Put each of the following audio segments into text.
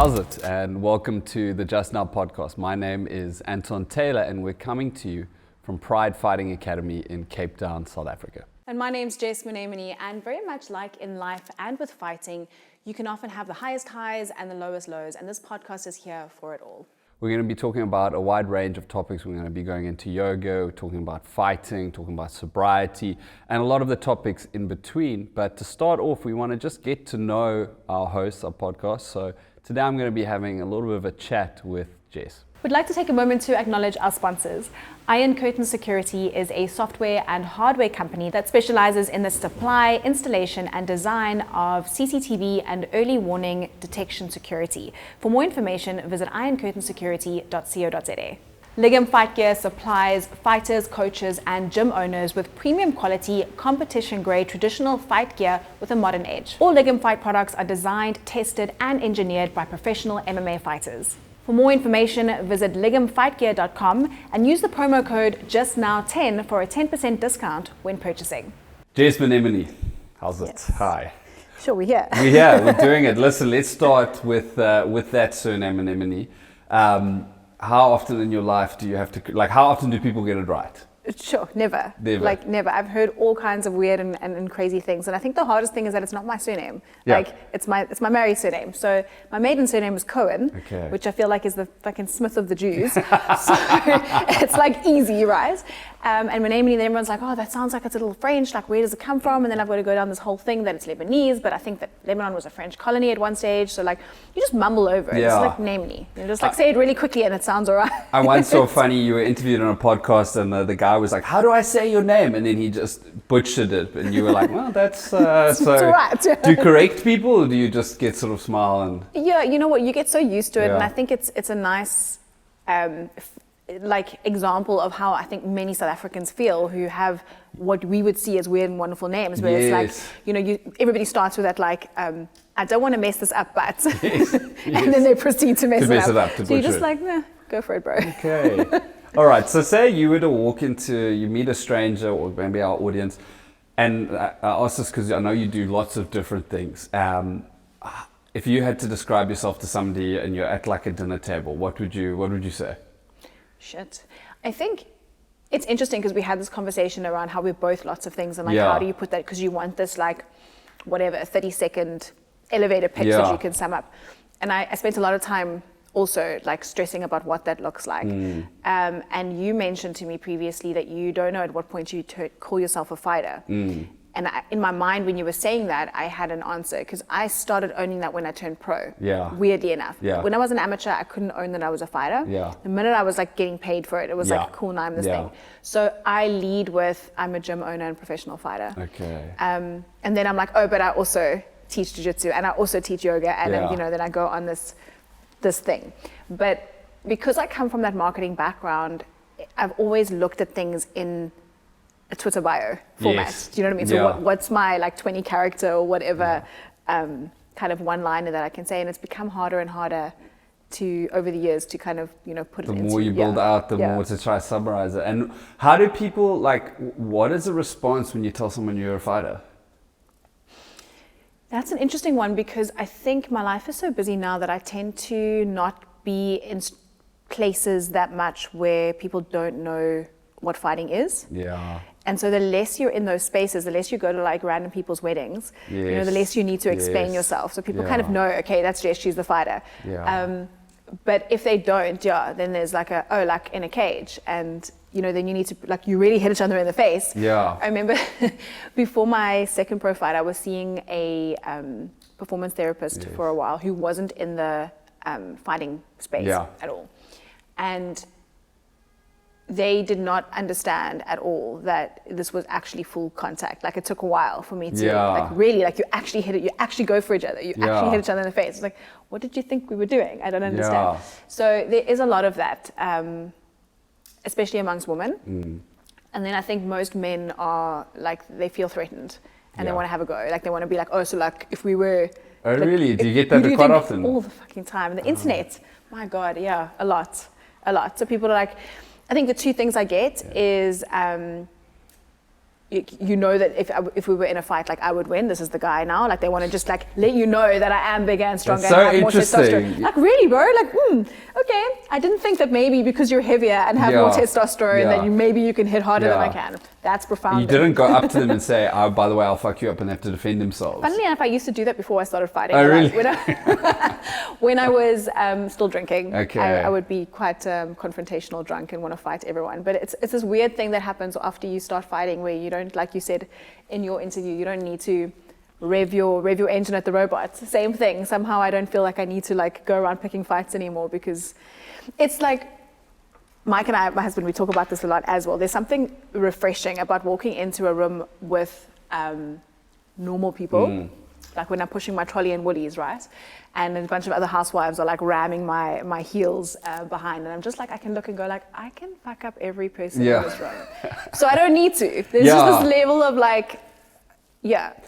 How's it? And welcome to the JustNow podcast. My name is Anton Taylor and we're coming to you from Pride Fighting Academy in Cape Town, South Africa. And my name's Jess Mouneimne, and very much like in life and with fighting, you can often have the highest highs and the lowest lows, and this podcast is here for it all. We're going to be talking about a wide range of topics. We're going to be going into yoga, talking about fighting, talking about sobriety, and a lot of the topics in between. But to start off, we want to just get to know our hosts, our podcast. So today I'm going to be having a little bit of a chat with Jess. We'd like to take a moment to acknowledge our sponsors. Iron Curtain Security is a software and hardware company that specializes in the supply, installation, and design of CCTV and early warning detection security. For more information, visit ironcurtainsecurity.co.za. Ligum Fightwear supplies fighters, coaches, and gym owners with premium quality, competition-grade traditional fight gear with a modern edge. All Ligum Fight products are designed, tested, and engineered by professional MMA fighters. For more information, visit ligumfightgear.com and use the promo code JustNow10 for a 10% discount when purchasing. Jess Mouneimne, how's it? Yes. Hi. Sure, we're here. We're here, we're doing it. Listen, let's start with that surname, Mouneimne. How often in your life do you have to, how often do people get it right? Sure, never. Never. Never. I've heard all kinds of weird and crazy things, and I think the hardest thing is that it's not my surname. Yeah. It's my married surname. So my maiden surname is Cohen, Okay. which I feel like is the fucking Smith of the Jews. So it's easy, right? And Mouneimne, then everyone's like, oh, that sounds like it's a little French. Where does it come from? And then I've got to go down this whole thing that it's Lebanese, but I think that Lebanon was a French colony at one stage. So you just mumble over it. Yeah. It's Mouneimne. You just say it really quickly and it sounds all right. I once saw funny, you were interviewed on a podcast and the guy was like, how do I say your name? And then he just butchered it. And you were like, well, that's, so it's all right. Do you correct people or do you just get sort of smile and? Yeah, you know what, you get so used to it. Yeah. And I think it's a nice example of how I think many South Africans feel who have what we would see as weird and wonderful names, where Yes. it's everybody starts with that I don't want to mess this up, but Yes. and then they proceed to mess it up. To So you're butcher just it. go for it, bro. Okay. All right. So say you were to you meet a stranger or maybe our audience, and I ask this because I know you do lots of different things. If you had to describe yourself to somebody and you're at a dinner table, what would you say? Shit. I think it's interesting because we had this conversation around how we're both lots of things and Yeah. how do you put that, because you want this 30-second elevator pitch Yeah. that you can sum up. And I spent a lot of time also stressing about what that looks like. And you mentioned to me previously that you don't know at what point you call yourself a fighter. And in my mind, when you were saying that, I had an answer because I started owning that when I turned pro. Yeah. Weirdly enough. Yeah. When I was an amateur, I couldn't own that I was a fighter. Yeah. The minute I was getting paid for it, it was Yeah. cool, now I'm this Yeah. thing. So I lead with, I'm a gym owner and professional fighter. Okay. And then I'm but I also teach Jiu Jitsu and I also teach yoga, and Yeah. then I go on this thing. But because I come from that marketing background, I've always looked at things in a Twitter bio format. Yes. Do you know what I mean? Yeah. So what's my 20 character or whatever kind of one-liner that I can say, and it's become harder and harder to over the years to kind of put it The into. more you build out, the more to try to summarize it. And how do people what is the response when you tell someone you're a fighter? That's an interesting one because I think my life is so busy now that I tend to not be in places that much where people don't know what fighting is. Yeah. And so the less you're in those spaces, the less you go to random people's weddings, Yes. the less you need to explain Yes. yourself. So people Yeah. kind of know, okay, that's Jess, she's the fighter. Yeah. But if they don't, then there's in a cage, and then you need to you really hit each other in the face. Yeah. I remember before my second pro fight, I was seeing a performance therapist for a while who wasn't in the fighting space at all, and they did not understand at all that this was actually full contact. It took a while for me to really you actually hit it, you actually go for each other, you actually hit each other in the face. It's what did you think we were doing? I don't understand. Yeah. So there is a lot of that, especially amongst women. And then I think most men are they feel threatened and they want to have a go. They want to be if we were. Oh, really? Do you get that quite often? All the fucking time. And the internet, my God, yeah, a lot. So people are I think the two things I get is you know that if we were in a fight, like I would win. This is the guy now. Like they want to just like let you know that I am bigger and stronger and have more testosterone. Like really, bro? Like, okay. I didn't think that maybe because you're heavier and have more testosterone that maybe you can hit harder than I can. That's profound. You didn't go up to them and say, "Oh, by the way, I'll fuck you up," and they have to defend themselves. Funnily enough, I used to do that before I started fighting. Oh, really? When I was still drinking, okay. I would be quite confrontational, drunk, and want to fight everyone. But it's this weird thing that happens after you start fighting, where you don't, like you said in your interview, you don't need to rev your engine at the robot. Same thing. Somehow I don't feel like I need to like go around picking fights anymore, because it's like Mike and I, my husband, we talk about this a lot as well. There's something refreshing about walking into a room with normal people. Like when I'm pushing my trolley in Woolies, right? And a bunch of other housewives are like ramming my heels behind. And I'm just like, I can look and go like, I can fuck up every person in this room. So I don't need to. There's just this level of like,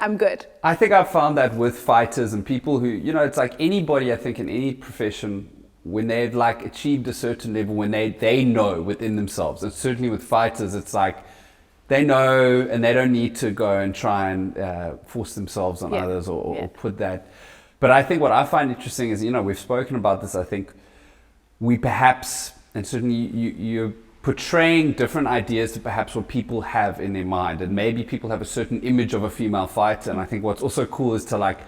I'm good. I think I've found that with fighters and people who, it's like anybody, I think in any profession, when they've like achieved a certain level, when they know within themselves, and certainly with fighters, it's like, they know, and they don't need to go and try and force themselves on others or put that. But I think what I find interesting is, we've spoken about this. I think we perhaps, and certainly you're portraying different ideas to perhaps what people have in their mind. And maybe people have a certain image of a female fighter. And I think what's also cool is to like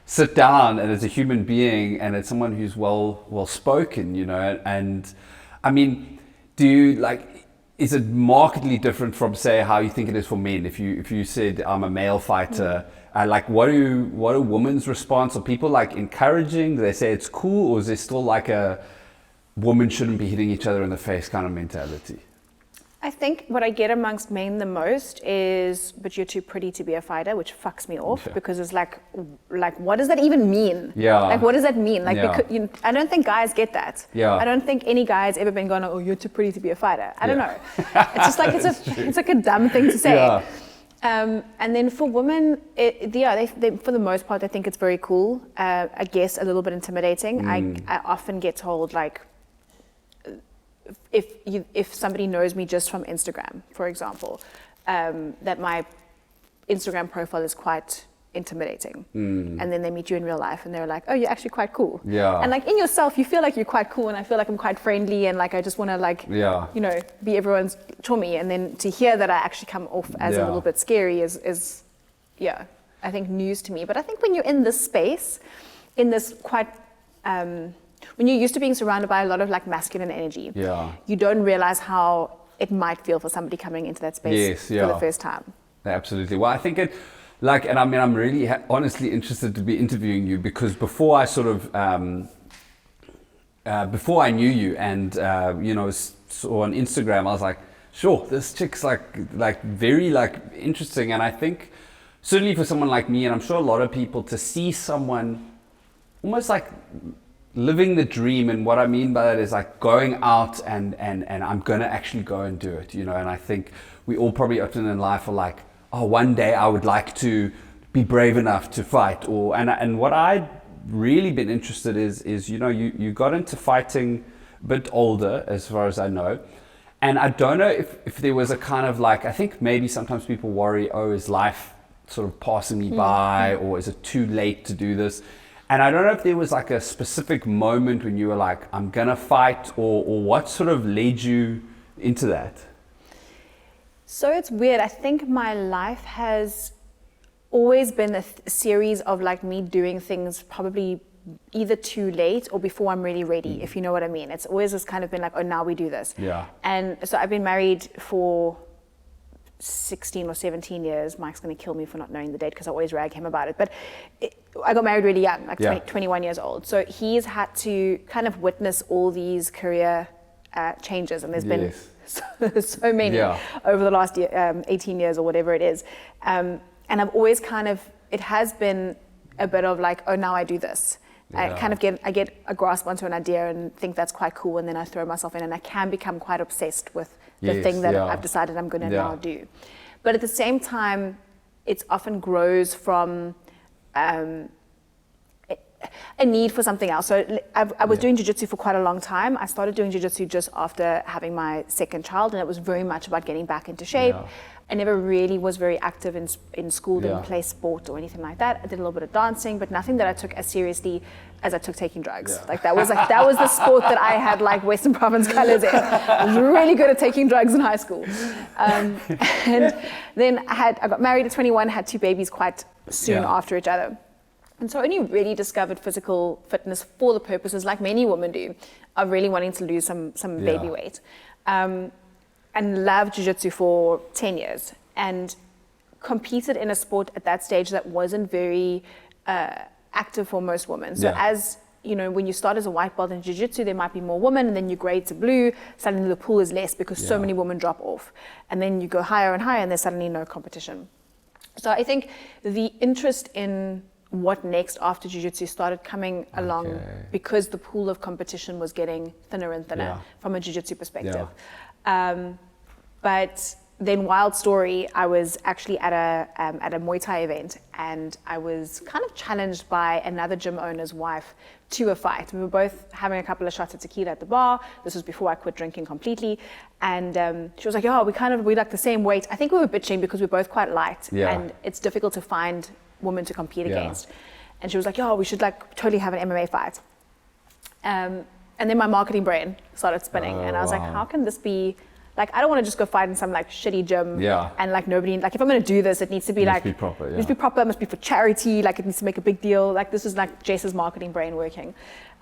sit down and as a human being and as someone who's well spoken, and I mean, do you like, is it markedly different from, say, how you think it is for men? If you said I'm a male fighter, like what are women's response? Are people like encouraging? Do they say it's cool, or is there still like a women shouldn't be hitting each other in the face kind of mentality? I think what I get amongst men the most is, but you're too pretty to be a fighter, which fucks me off because it's like, what does that even mean? Yeah. Like, what does that mean? Like, because, I don't think guys get that. Yeah. I don't think any guy's ever been going, oh, you're too pretty to be a fighter. I don't know. It's just like, it's like a dumb thing to say. Yeah. And then for women, they for the most part, I think it's very cool. I guess a little bit intimidating. I often get told like, if somebody knows me just from Instagram, for example, that my Instagram profile is quite intimidating, and then they meet you in real life and they're like, oh, you're actually quite cool. And like in yourself you feel like you're quite cool, and I feel like I'm quite friendly, and like I just want to like be everyone's chummy, and then to hear that I actually come off as a little bit scary is I think news to me. But I think when you're in this space, in this quite when you're used to being surrounded by a lot of like masculine energy, you don't realize how it might feel for somebody coming into that space for the first time. Absolutely. Well, I think it, like, and I mean, I'm really honestly interested to be interviewing you, because before I sort of, before I knew you and, saw on Instagram, I was like, sure, this chick's like very like interesting. And I think certainly for someone like me, and I'm sure a lot of people, to see someone almost like living the dream, and what I mean by that is like going out and I'm gonna actually go and do it, and I think we all probably often in life are like, oh, one day I would like to be brave enough to fight, and what I'd really been interested is you got into fighting a bit older, as far as I know, and I don't know if there was a kind of like, I think maybe sometimes people worry, oh, is life sort of passing me by, or is it too late to do this? And I don't know if there was like a specific moment when you were like, I'm gonna fight, or what sort of led you into that? So it's weird. I think my life has always been a series of like me doing things probably either too late or before I'm really ready, if you know what I mean. It's always just kind of been like, oh, now we do this. And so I've been married for 16 or 17 years. Mike's going to kill me for not knowing the date because I always rag him about it. But I got married really young, like 21 years old. So he's had to kind of witness all these career changes. And there's been so many over the last 18 years or whatever it is. And I've always kind of, it has been a bit of like, oh, now I do this. I kind of get a grasp onto an idea and think that's quite cool, and then I throw myself in, and I can become quite obsessed with the thing that I've decided I'm going to now do. But at the same time, it often grows from a need for something else. So I was doing jiu-jitsu for quite a long time. I started doing jiu-jitsu just after having my second child, and it was very much about getting back into shape. Yeah. I never really was very active in school, didn't play sport or anything like that. I did a little bit of dancing, but nothing that I took as seriously as I took taking drugs. Yeah. Like that was the sport that I had like Western Province colors in. I was really good at taking drugs in high school. And then I got married at 21, had 2 babies quite soon after each other. And so I only really discovered physical fitness for the purposes, like many women do, of really wanting to lose some baby weight. And loved jiu-jitsu for 10 years and competed in a sport at that stage that wasn't very active for most women. So as you know, when you start as a white belt in jiu-jitsu, there might be more women, and then you grade to blue, suddenly the pool is less because so many women drop off. And then you go higher and higher, and there's suddenly no competition. So I think the interest in what next after jiu-jitsu started coming along because the pool of competition was getting thinner and thinner from a jiu-jitsu perspective. But then, wild story, I was actually at a Muay Thai event, and I was kind of challenged by another gym owner's wife to a fight. We were both having a couple of shots of tequila at the bar. This was before I quit drinking completely. And she was like, "Oh, we like the same weight." I think we were bitching because we're both quite light, and it's difficult to find women to compete against. And she was like, "Oh, we should like totally have an MMA fight." And then my marketing brain started spinning, and I was like, "How can this be?" Like, I don't want to just go fight in some like shitty gym and like nobody, like if I'm going to do this, it needs to be like, it needs to be proper, it must be for charity, like it needs to make a big deal. Like this is like Jess's marketing brain working.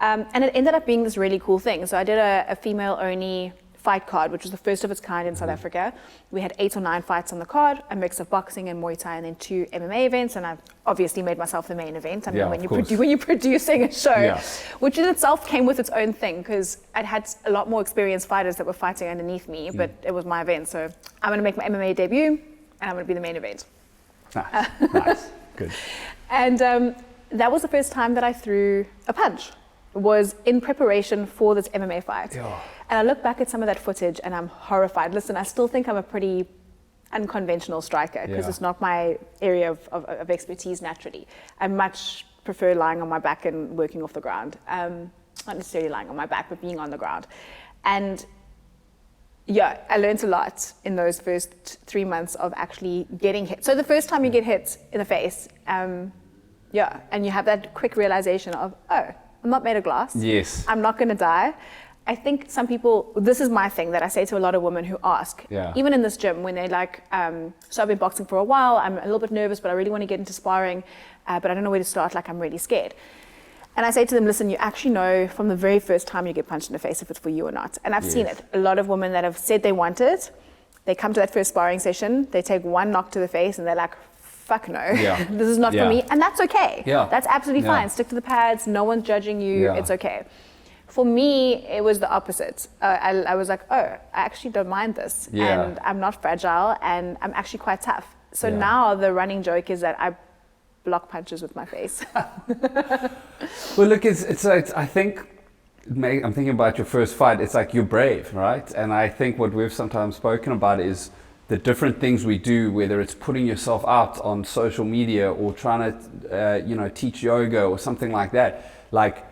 And it ended up being this really cool thing. So I did a female only fight card, which was the first of its kind in South Africa. We had 8 or 9 fights on the card, a mix of boxing and Muay Thai, and then 2 MMA events. And I obviously made myself the main event. I mean, when you're producing a show, which in itself came with its own thing, because I'd had a lot more experienced fighters that were fighting underneath me, but it was my event. So I'm going to make my MMA debut, and I'm going to be the main event. Nice. Good. And that was the first time that I threw a punch. Was in preparation for this MMA fight. And I look back at some of that footage and I'm horrified. Listen, I still think I'm a pretty unconventional striker because it's not my area of expertise naturally. I much prefer lying on my back and working off the ground. Not necessarily lying on my back, but being on the ground. And I learned a lot in those first 3 months of actually getting hit. So the first time you get hit in the face, and you have that quick realization of, I'm not made of glass. Yes. I'm not going to die. I think some people, this is my thing that I say to a lot of women who ask, even in this gym, when they're like, so I've been boxing for a while, I'm a little bit nervous, but I really want to get into sparring, but I don't know where to start, like I'm really scared. And I say to them, listen, you actually know from the very first time you get punched in the face if it's for you or not. And I've seen it. A lot of women that have said they want it, they come to that first sparring session, they take one knock to the face and they're like, fuck no, this is not for me. And that's okay. That's absolutely fine. Stick to the pads. No one's judging you. It's okay. For me, it was the opposite. I was like, I actually don't mind this. And I'm not fragile and I'm actually quite tough. So now the running joke is that I block punches with my face. Well, look, it's I think, I'm thinking about your first fight. It's like you're brave, right? And I think what we've sometimes spoken about is the different things we do, whether it's putting yourself out on social media or trying to, teach yoga or something like that, like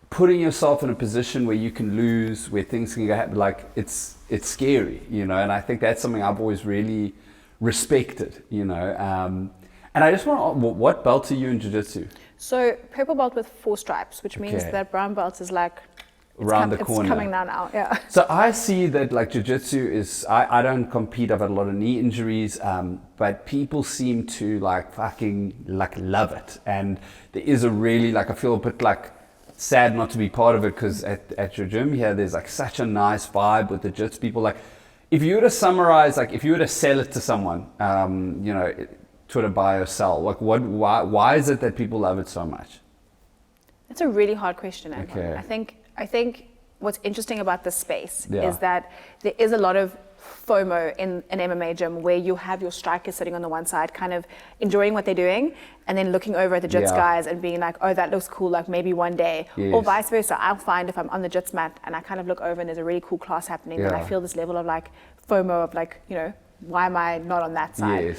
putting yourself in a position where you can lose, where things can go happen, like it's scary, and I think that's something I've always really respected, and I just want to, what belt are you in jiu-jitsu? So purple belt with 4 stripes, which means that brown belt is like, around the corner. It's coming now, So I see that like jiu-jitsu is, I don't compete, I've had a lot of knee injuries, but people seem to like fucking like love it. And there is a really, like I feel a bit like sad not to be part of it, because at your gym here, there's like such a nice vibe with the jits people. Like if you were to summarize, like if you were to sell it to someone, Twitter buy or sell, like why is it that people love it so much? It's a really hard question, Anton. I think what's interesting about this space is that there is a lot of FOMO in an MMA gym where you have your strikers sitting on the one side kind of enjoying what they're doing and then looking over at the jits guys and being like, oh, that looks cool, like maybe one day. Or vice versa. I'll find if I'm on the jits mat and I kind of look over and there's a really cool class happening, then I feel this level of like FOMO of like, why am I not on that side?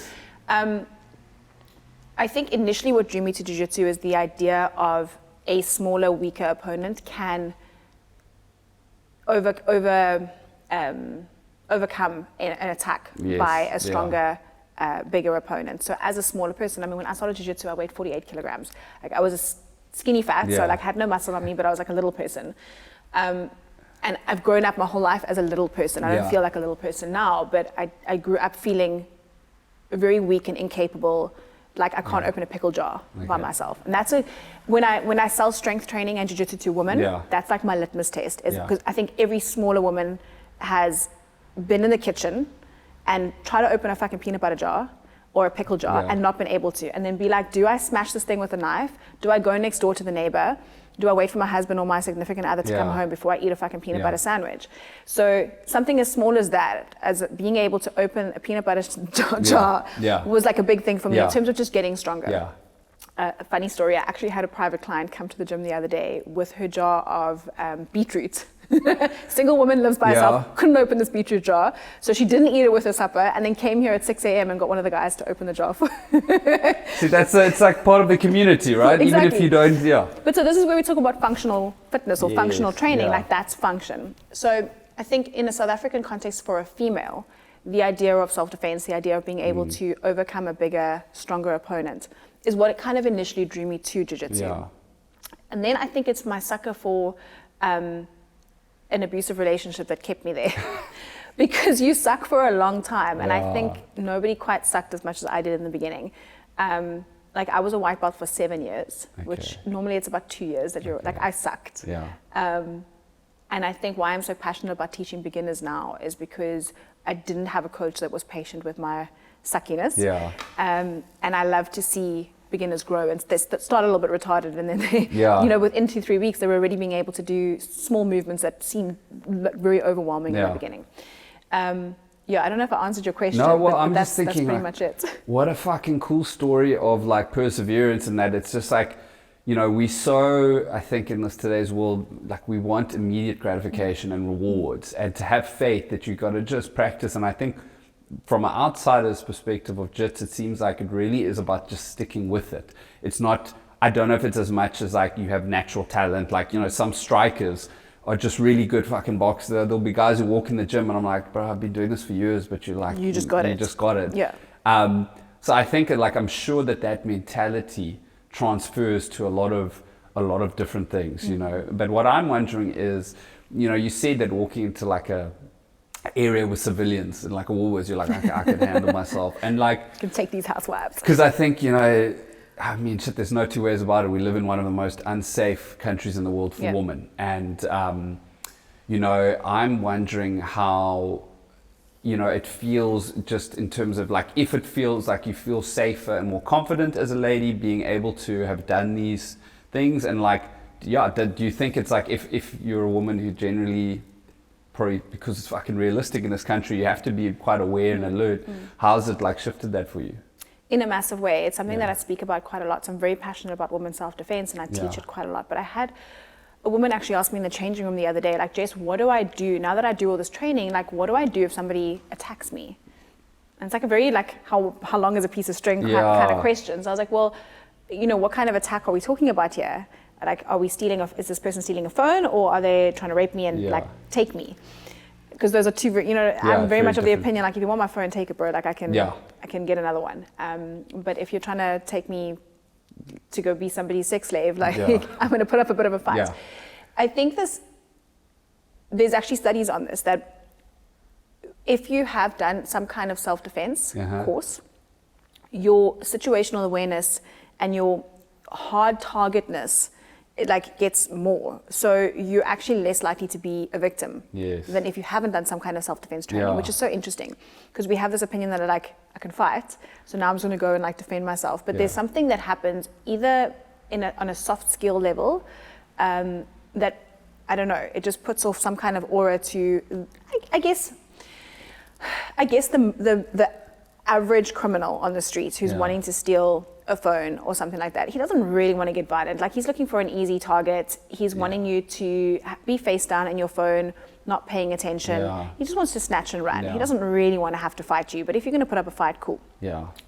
I think initially what drew me to jiu-jitsu is the idea of a smaller, weaker opponent can overcome an attack by a stronger, bigger opponent. So as a smaller person, I mean, when I started jiu-jitsu, I weighed 48 kilograms. Like, I was a skinny fat, so like, I had no muscle on me, but I was like a little person. And I've grown up my whole life as a little person. I don't feel like a little person now, but I grew up feeling very weak and incapable. Like, I can't open a pickle jar by myself. And that's when I sell strength training and jiu-jitsu to women, that's like my litmus test. Because I think every smaller woman has been in the kitchen and try to open a fucking peanut butter jar or a pickle jar and not been able to. And then be like, do I smash this thing with a knife? Do I go next door to the neighbor? Do I wait for my husband or my significant other to come home before I eat a fucking peanut butter sandwich? So something as small as that, as being able to open a peanut butter jar was like a big thing for me in terms of just getting stronger. A funny story, I actually had a private client come to the gym the other day with her jar of beetroot. Single woman, lives by herself, couldn't open this beetroot jar, so she didn't eat it with her supper, and then came here at 6 a.m. and got one of the guys to open the jar for her. See, it's like part of the community, right? Exactly. Even if you don't, But so this is where we talk about functional fitness or functional training, like that's function. So I think in a South African context for a female, the idea of self-defense, the idea of being able to overcome a bigger, stronger opponent is what it kind of initially drew me to jiu-jitsu. And then I think it's my sucker for an abusive relationship that kept me there. Because you suck for a long time, and I think nobody quite sucked as much as I did in the beginning. Like, I was a white belt for 7 years, which normally it's about 2 years that you're like, I sucked. And I think why I'm so passionate about teaching beginners now is because I didn't have a coach that was patient with my suckiness. And I love to see beginners grow, and they start a little bit retarded, and then they, you know, within 2-3 weeks, they were already being able to do small movements that seemed very overwhelming in the beginning. I don't know if I answered your question. No, well, but I'm just thinking, that's pretty like, much it. What a fucking cool story of like perseverance, and that it's just like, you know, I think in today's world, like, we want immediate gratification and rewards, and to have faith that you got to just practice. And I think from an outsider's perspective of JITS, it seems like it really is about just sticking with it. It's not, I don't know if it's as much as like you have natural talent, like, you know, some strikers are just really good fucking boxers. There'll be guys who walk in the gym and I'm like, bro, I've been doing this for years, but you're like, you just got it. Yeah. So I think like, I'm sure that mentality transfers to a lot of different things, you know. But what I'm wondering is, you know, you said that walking into like a area with civilians and like a Woolworths, you're like, I can handle myself, and like, you can take these housewives. Because I think, you know, I mean, shit, there's no two ways about it. We live in one of the most unsafe countries in the world for women, and you know, I'm wondering how, you know, it feels just in terms of like, if it feels like you feel safer and more confident as a lady being able to have done these things, and like, do you think it's like, if you're a woman who generally, probably because it's fucking realistic in this country, you have to be quite aware and alert. How's it like shifted that for you? In a massive way. It's something that I speak about quite a lot. So I'm very passionate about women's self-defense, and I teach it quite a lot. But I had a woman actually ask me in the changing room the other day, like, Jess, what do I do now that I do all this training? Like, what do I do if somebody attacks me? And it's like a very like, how long is a piece of string kind of question. So I was like, well, you know, what kind of attack are we talking about here? Like, are we is this person stealing a phone, or are they trying to rape me and like take me? Because those are two, you know, I'm very much of the opinion, like, if you want my phone, take it, bro. Like, I can get another one. But if you're trying to take me to go be somebody's sex slave, like, I'm going to put up a bit of a fight. I think there's actually studies on this, that if you have done some kind of self-defense course, your situational awareness and your hard targetness, it like gets more. So you're actually less likely to be a victim than if you haven't done some kind of self-defense training, which is so interesting, because we have this opinion that like, I can fight, so now I'm just going to go and like defend myself. But there's something that happens either on a soft skill level that, I don't know, it just puts off some kind of aura to, I guess the average criminal on the streets who's wanting to steal a phone or something like that, he doesn't really want to get violent. Like, he's looking for an easy target. He's wanting you to be face down in your phone, not paying attention. He just wants to snatch and run. He doesn't really want to have to fight you. But if you're going to put up a fight, cool.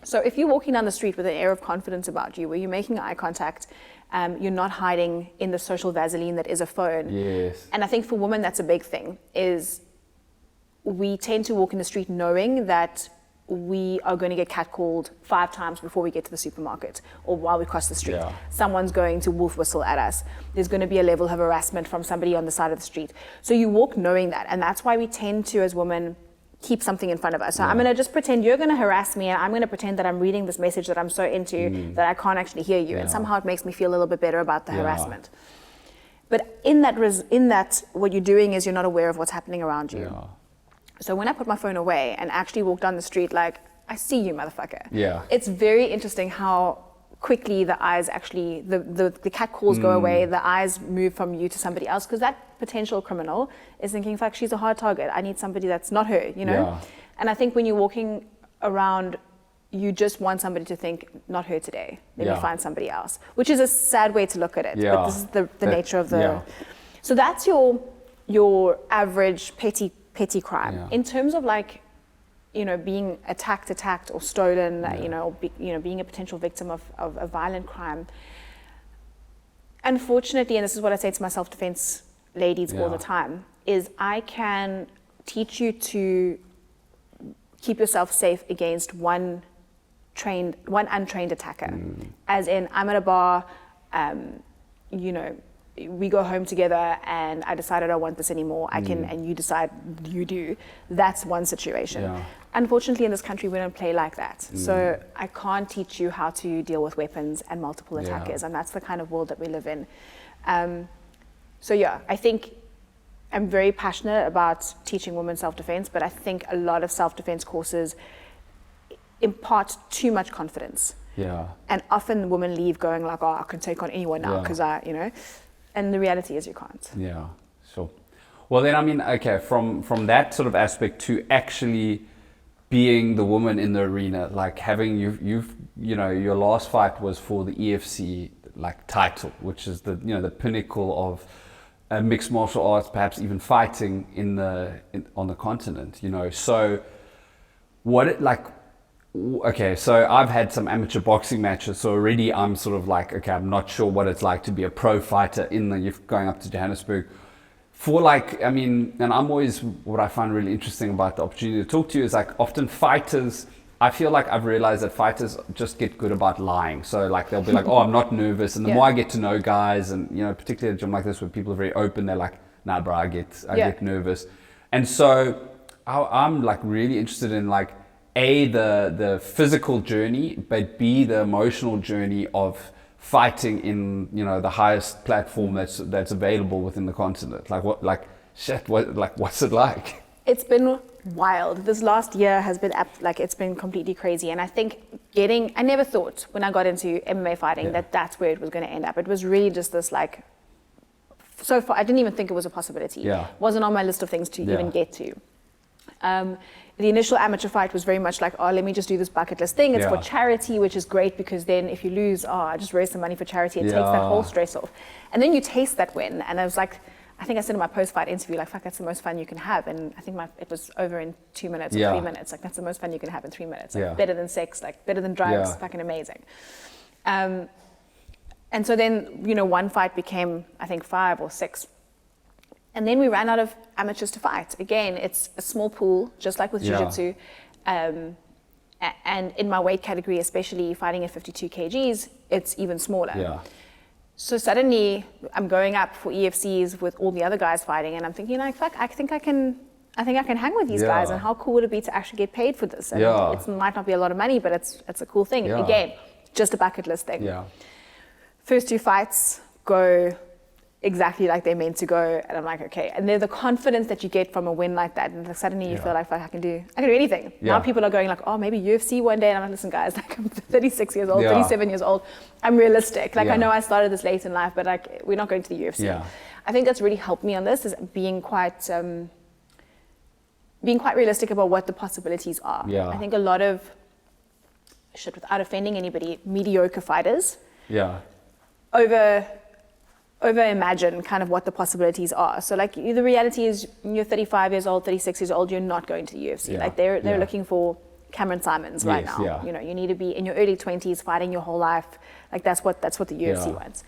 So if you're walking down the street with an air of confidence about you, where you're making eye contact, You're not hiding in the social Vaseline that is a phone. Yes. And I think for women, that's a big thing, is we tend to walk in the street knowing that we are going to get catcalled 5 times before we get to the supermarket or while we cross the street. Yeah. Someone's going to wolf whistle at us. There's going to be a level of harassment from somebody on the side of the street. So you walk knowing that. And that's why we tend to, as women, keep something in front of us. So I'm going to just pretend you're going to harass me, and I'm going to pretend that I'm reading this message that I'm so into that I can't actually hear you. And somehow it makes me feel a little bit better about the harassment. But in that, what you're doing is you're not aware of what's happening around you. Yeah. So when I put my phone away and actually walk down the street, like, I see you, motherfucker. Yeah. It's very interesting how quickly the eyes actually, the cat calls go away, the eyes move from you to somebody else, because that potential criminal is thinking, fuck, she's a hard target. I need somebody that's not her, you know? Yeah. And I think when you're walking around, you just want somebody to think, not her today. Let me find somebody else, which is a sad way to look at it. Yeah. But this is the nature of the... So that's your average petty crime. Yeah. In terms of like, you know, being attacked or stolen, being a potential victim of a violent crime. Unfortunately, and this is what I say to my self-defense ladies all the time, is I can teach you to keep yourself safe against one untrained attacker. As in, I'm at a bar, we go home together and I decide I don't want this anymore. I can, and you decide you do. That's one situation. Yeah. Unfortunately, in this country, we don't play like that. So I can't teach you how to deal with weapons and multiple attackers, and that's the kind of world that we live in. I think I'm very passionate about teaching women self-defense, but I think a lot of self-defense courses impart too much confidence. Yeah. And often women leave going like, oh, I can take on anyone now because and the reality is you can't. Yeah, sure. Well then, I mean, okay, from that sort of aspect to actually being the woman in the arena, like having your last fight was for the EFC like title, which is the pinnacle of mixed martial arts, perhaps even fighting on the continent, So okay, so I've had some amateur boxing matches, so already I'm sort of like, okay, I'm not sure what it's like to be a pro fighter you're going up to Johannesburg. And I'm always, what I find really interesting about the opportunity to talk to you is like often fighters, I feel like I've realized that fighters just get good about lying. So like they'll be like, oh, I'm not nervous. And the more I get to know guys, and particularly at a gym like this where people are very open, they're like, nah, bro, I get nervous. And so I'm like really interested in like, A, the physical journey, but B, the emotional journey of fighting in the highest platform that's available within the continent. What's it like? It's been wild. This last year has been it's been completely crazy. And I think I never thought when I got into MMA fighting that's where it was going to end up. It was really just this like, so far I didn't even think it was a possibility. Yeah. It wasn't on my list of things to even get to. The initial amateur fight was very much like, oh, let me just do this bucket list thing. It's for charity, which is great because then if you lose, I just raise some money for charity. It takes that whole stress off. And then you taste that win. And I was like, I think I said in my post-fight interview, like, fuck, that's the most fun you can have. And I think it was over in 2 minutes or 3 minutes. Like, that's the most fun you can have in 3 minutes. Like, better than sex, like, better than drugs, fucking amazing. And so then, one fight became, I think, 5 or 6. And then we ran out of amateurs to fight. Again, it's a small pool, just like with Jiu Jitsu. And in my weight category, especially fighting at 52 kgs, it's even smaller. Yeah. So suddenly I'm going up for EFCs with all the other guys fighting, and I'm thinking like, fuck, I think I can hang with these guys, and how cool would it be to actually get paid for this? And it might not be a lot of money, but it's a cool thing. Yeah. Again, just a bucket list thing. Yeah. First 2 fights go exactly like they're meant to go, and I'm like, okay. And then the confidence that you get from a win like that, and suddenly you feel like, fuck, I can do anything. Now people are going like, oh, maybe UFC one day, and I'm like, listen guys, like I'm 36 years old, 37 years old, I'm realistic. Like I know I started this late in life, but like we're not going to the UFC. I think that's really helped me on this, is being quite realistic about what the possibilities are. I think a lot of without offending anybody, mediocre fighters over imagine kind of what the possibilities are. So like the reality is you're 35 years old, 36 years old, you're not going to the UFC. Like they're looking for Cameron Simons right now. Yeah. You know, you need to be in your early 20s fighting your whole life. Like that's what the UFC wants.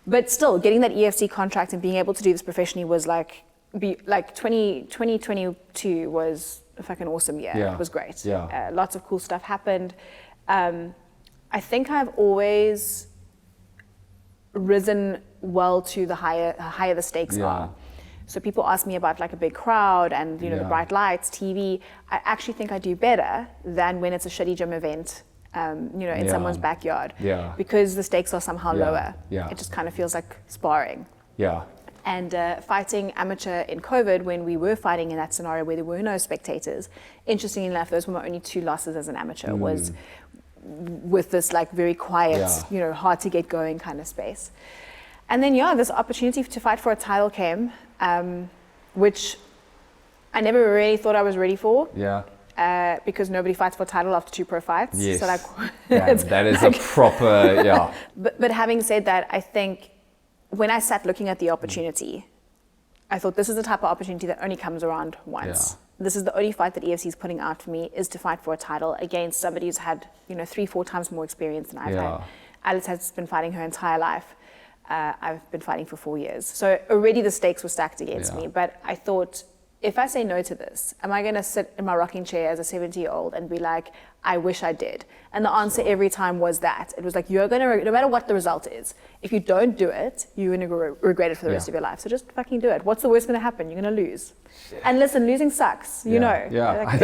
But still, getting that EFC contract and being able to do this professionally was 2022 was a fucking awesome year. It was great. Lots of cool stuff happened. I think I've always risen well to the higher the stakes are. So people ask me about like a big crowd and the bright lights, TV. I actually think I do better than when it's a shitty gym event, in someone's backyard. Because the stakes are somehow lower. It just kind of feels like sparring. And fighting amateur in COVID, when we were fighting in that scenario where there were no spectators, interestingly enough, those were my only 2 losses as an amateur, was with this like very quiet, hard to get going kind of space. And then, this opportunity to fight for a title came, which I never really thought I was ready for. Because nobody fights for a title after 2 pro fights. So like, that is like, a proper, But having said that, I think when I sat looking at the opportunity, I thought this is the type of opportunity that only comes around once. This is the only fight that EFC is putting out for me, is to fight for a title against somebody who's had 3-4 times more experience than I've had. Alice has been fighting her entire life. I've been fighting for 4 years. So already the stakes were stacked against me. But I thought, if I say no to this, am I going to sit in my rocking chair as a 70-year-old and be like, I wish I did? And the answer every time was that. It was like, you're going to, no matter what the result is, if you don't do it, you're going to regret it for the rest of your life. So just fucking do it. What's the worst going to happen? You're going to lose. And listen, losing sucks, you know. Like,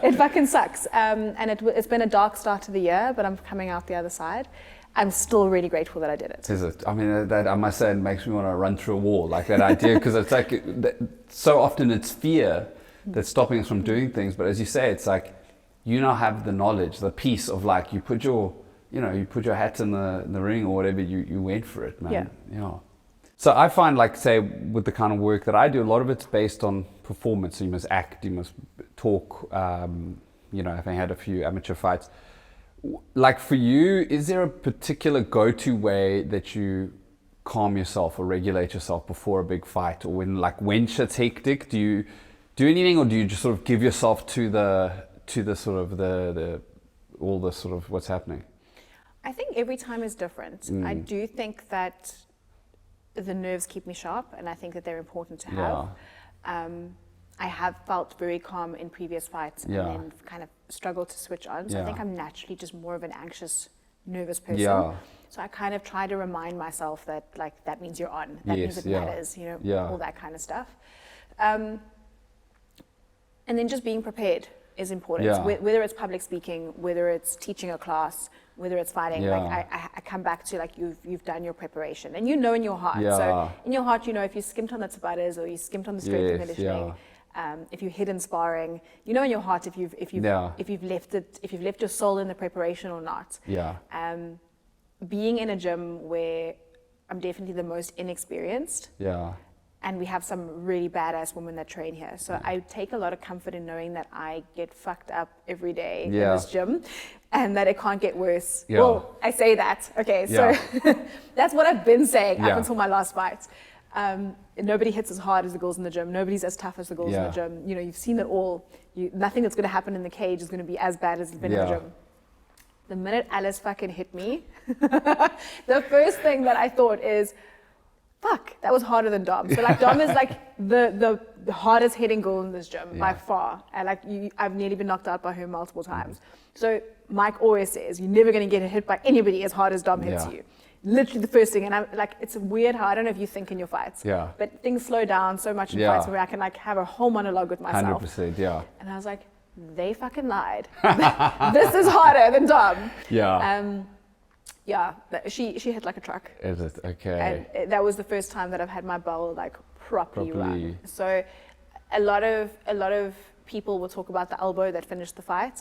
it fucking sucks. And it's been a dark start to the year, but I'm coming out the other side. I'm still really grateful that I did it. Is it? I mean, that I must say, it makes me want to run through a wall, like that idea, because it's like, so often it's fear that's stopping us from doing things. But as you say, it's like, you now have the knowledge, the piece of like, you put your hat in the ring or whatever, you went for it, man. So I find, like, say, with the kind of work that I do, a lot of it's based on performance. So you must act, you must talk, having had a few amateur fights. Like for you, is there a particular go-to way that you calm yourself or regulate yourself before a big fight, or when shit's hectic? Do you do anything, or do you just sort of give yourself to the sort of all the sort of what's happening? I think every time is different. I do think that the nerves keep me sharp, and I think that they're important to have. I have felt very calm in previous fights and then kind of struggled to switch on. So I think I'm naturally just more of an anxious, nervous person. So I kind of try to remind myself that, like, that means you're on. That means it matters, all that kind of stuff. And then just being prepared is important. Whether it's public speaking, whether it's teaching a class, whether it's fighting, like I come back to, like, you've done your preparation, and in your heart. So in your heart, if you skimped on the Tabatas or you skimped on the strength and conditioning, if you hid in sparring, in your heart if you've left your soul in the preparation or not. Being in a gym where I'm definitely the most inexperienced. And we have some really badass women that train here. So I take a lot of comfort in knowing that I get fucked up every day in this gym, and that it can't get worse. Well, I say that. Okay, so that's what I've been saying up until my last fight. Nobody hits as hard as the girls in the gym. Nobody's as tough as the girls in the gym. You've seen it all. Nothing that's going to happen in the cage is going to be as bad as it's been in the gym. The minute Alice fucking hit me, the first thing that I thought is, fuck, that was harder than Dom. So like Dom is like the hardest hitting girl in this gym by far. And I've nearly been knocked out by her multiple times. So Mike always says, you're never going to get hit by anybody as hard as Dom hits you. Literally the first thing. And I'm like, it's weird how, I don't know if you think in your fights, but things slow down so much in fights where I can like have a whole monologue with myself. 100%, And I was like, they fucking lied. This is harder than Dom. She hit like a truck. Is it? Okay. And that was the first time that I've had my bell like properly run. So a lot of people will talk about the elbow that finished the fight.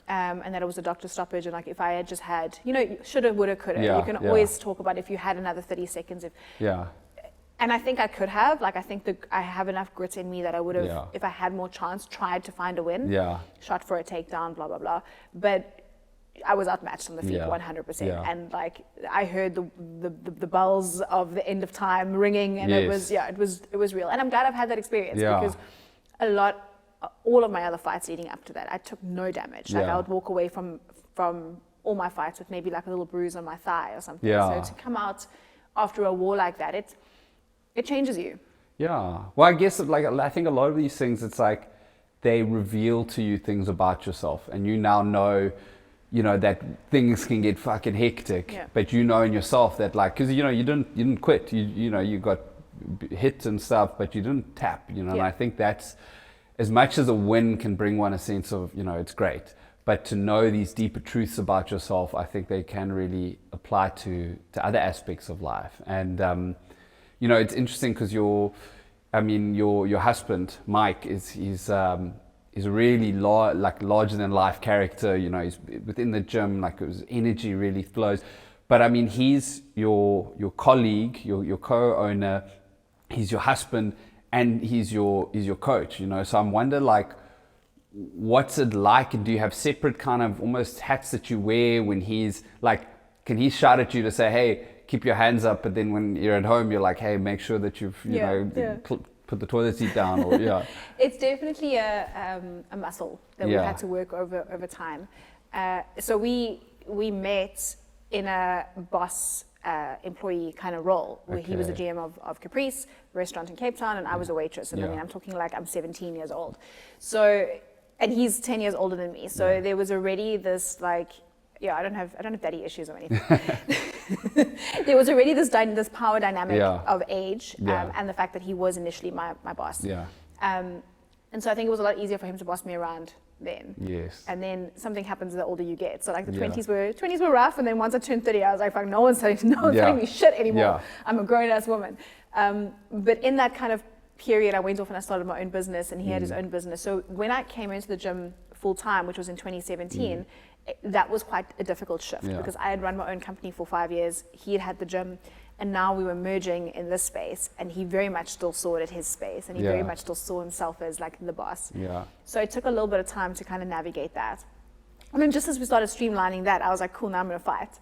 And that it was a doctor stoppage, and like if I had just had, shoulda, woulda, coulda. You can always talk about if you had another 30 seconds. And I think I could have, like, I think that I have enough grit in me that I would have, if I had more chance, tried to find a win. Shot for a takedown, blah, blah, blah. But I was outmatched on the feet, 100%. And like, I heard the bells of the end of time ringing, and it was real. And I'm glad I've had that experience because a lot all of my other fights leading up to that, I took no damage. Like I would walk away from all my fights with maybe like a little bruise on my thigh or something. So to come out after a war like that, it changes you. Yeah. Well, I guess like I think a lot of these things, it's like they reveal to you things about yourself, and you now know, you know, that things can get fucking hectic, but you know in yourself that like, because you know you didn't quit. You know you got hit and stuff, but you didn't tap. You know, and I think that's, as much as a win can bring one a sense of, you know, it's great, but to know these deeper truths about yourself, I think they can really apply to other aspects of life. And you know, it's interesting because your husband Mike he's a really larger than life character. You know, he's within the gym, like his energy really flows. But I mean, he's your colleague, your co-owner, he's your husband, and he's your coach. You know, so I'm wondering, like, what's it like, and do you have separate kind of almost hats that you wear when he's like, can he shout at you to say, hey, keep your hands up, but then when you're at home you're like, hey, make sure that you've put the toilet seat down, or It's definitely a muscle that we've had to work over time. So we met in a boss employee kind of role, where he was the GM of Caprice restaurant in Cape Town, and I was a waitress. And I mean, I'm talking like I'm 17 years old. So, and he's 10 years older than me. So there was already this like, I don't have daddy issues or anything. There was already this power dynamic of age, and the fact that he was initially my boss. And so I think it was a lot easier for him to boss me around then. Yes. And then something happens the older you get. So like the 20s were rough, and then once I turned 30, I was like, fuck, no one's telling me shit anymore. I'm a grown ass woman. But in that kind of period, I went off and I started my own business, and he had his own business. So when I came into the gym full time, which was in 2017, that was quite a difficult shift, because I had run my own company for 5 years. He had the gym, and now we were merging in this space, and he very much still saw it as his space, and he very much still saw himself as like the boss. So it took a little bit of time to kind of navigate that. And then just as we started streamlining that, I was like, cool, now I'm going to fight.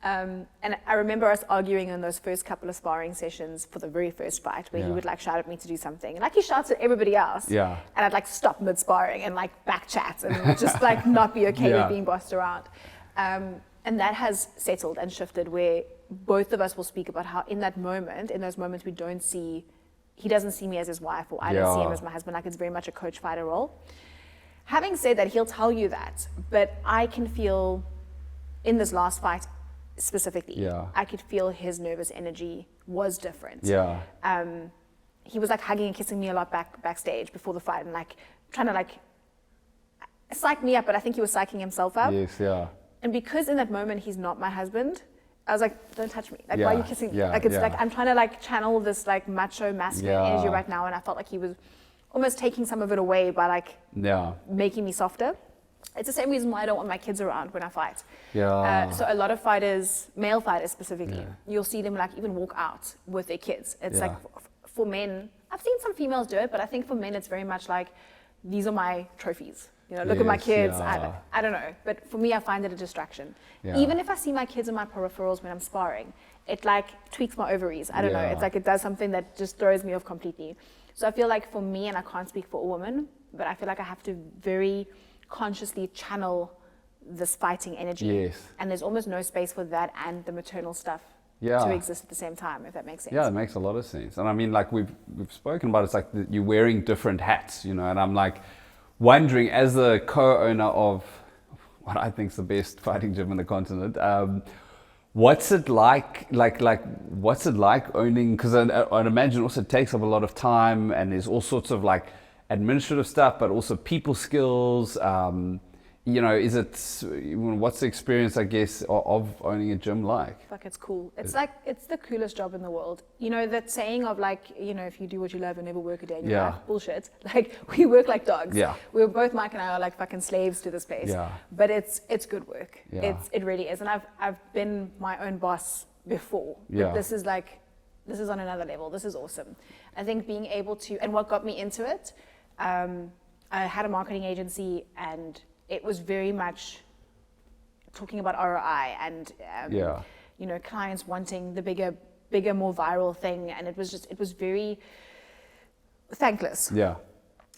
And I remember us arguing in those first couple of sparring sessions for the very first fight, where he would like shout at me to do something, and like he shouts at everybody else, and I'd like stop mid sparring and like back chat and just like not be okay with being bossed around. And that has settled and shifted, where both of us will speak about how in those moments he doesn't see me as his wife, or I don't see him as my husband. Like, it's very much a coach fighter role. Having said that, he'll tell you that, but I can feel in this last fight specifically, I could feel his nervous energy was different. He was like hugging and kissing me a lot backstage before the fight, and like trying to like psych me up, but I think he was psyching himself up. And because in that moment he's not my husband, I was like, don't touch me. Like, why are you kissing me? Like, it's like I'm trying to like channel this like macho masculine energy right now, and I felt like he was almost taking some of it away by like making me softer. It's the same reason why I don't want my kids around when I fight. So a lot of fighters, male fighters specifically, you'll see them like even walk out with their kids. It's like for men, I've seen some females do it, but I think for men it's very much like, these are my trophies. You know, look at my kids. I don't know. But for me, I find it a distraction. Even if I see my kids in my peripherals when I'm sparring, it like tweaks my ovaries. I don't know. It's like it does something that just throws me off completely. So I feel like for me, and I can't speak for a woman, but I feel like I have to very consciously channel this fighting energy. And there's almost no space for that and the maternal stuff to exist at the same time, if that makes sense. It makes a lot of sense. And I mean, like we've spoken about, it's like you're wearing different hats, you know, and I'm like wondering, as the co-owner of what I think is the best fighting gym in the continent, what's it like what's it like owning, because I'd imagine also it takes up a lot of time, and there's all sorts of like administrative stuff, but also people skills. You know, what's the experience, I guess, of owning a gym like? Fuck, it's cool. It's like, it's the coolest job in the world. You know, that saying of like, you know, if you do what you love, you'll never work a day in your life. Bullshit. Like, we work like dogs. We're both, Mike and I are like fucking slaves to this place. But it's good work. It really is. And I've been my own boss before. But this is on another level. This is awesome. I think being able to, and what got me into it, I had a marketing agency, and it was very much talking about ROI and you know, clients wanting the bigger, more viral thing, and it was very thankless.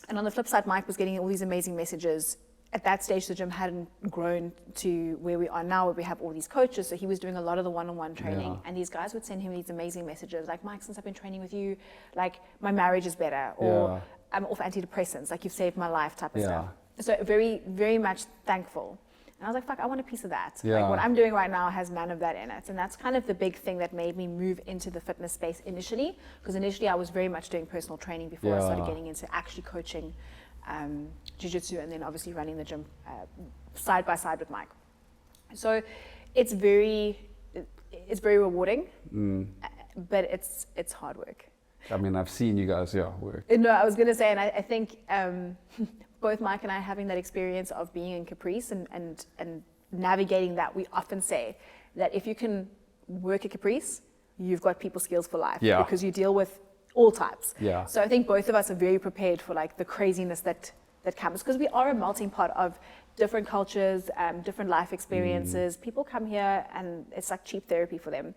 And on the flip side, Mike was getting all these amazing messages. At that stage, the gym hadn't grown to where we are now, where we have all these coaches. So he was doing a lot of the one-on-one training. And these guys would send him these amazing messages like, Mike, since I've been training with you, like my marriage is better, or I'm off antidepressants, like you've saved my life type of stuff. So very, very much thankful. And I was like, fuck, I want a piece of that. Like what I'm doing right now has none of that in it. And that's kind of the big thing that made me move into the fitness space initially. Because initially I was very much doing personal training before I started getting into actually coaching Jiu Jitsu, and then obviously running the gym side by side with Mike. So it's very rewarding, but it's hard work. I mean, I've seen you guys, work. No, I was going to say, and I think both Mike and I having that experience of being in Caprice and navigating that, we often say that if you can work at Caprice, you've got people skills for life. Because you deal with all types. So I think both of us are very prepared for like the craziness that comes, because we are a melting pot of different cultures, different life experiences. People come here and it's like cheap therapy for them.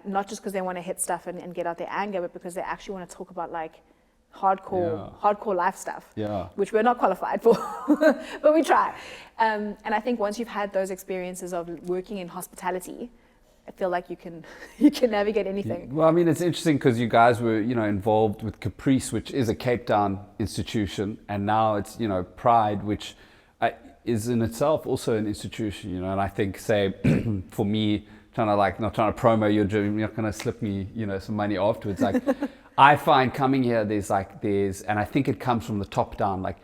Not just because they want to hit stuff and get out their anger, but because they actually want to talk about like hardcore life stuff, which we're not qualified for, but we try. And I think once you've had those experiences of working in hospitality, I feel like you can navigate anything. Well, I mean, it's interesting because you guys were, involved with Caprice, which is a Cape Town institution, and now it's, Pride, which is in itself also an institution, and I think, say, for me, not trying to promo your gym, you're not going to slip me, some money afterwards. Like, I find coming here, and I think it comes from the top down, like,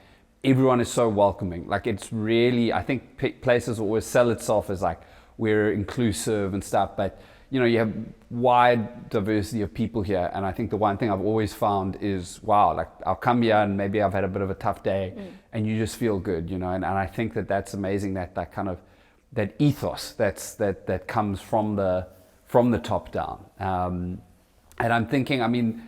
everyone is so welcoming. Like, it's really, I think places always sell itself as like, we're inclusive and stuff, but you have wide diversity of people here, and I think the one thing I've always found is, wow, like I'll come here and maybe I've had a bit of a tough day, and you just feel good, and I think that's amazing, that kind of that ethos that comes from the top down, and I'm thinking, I mean,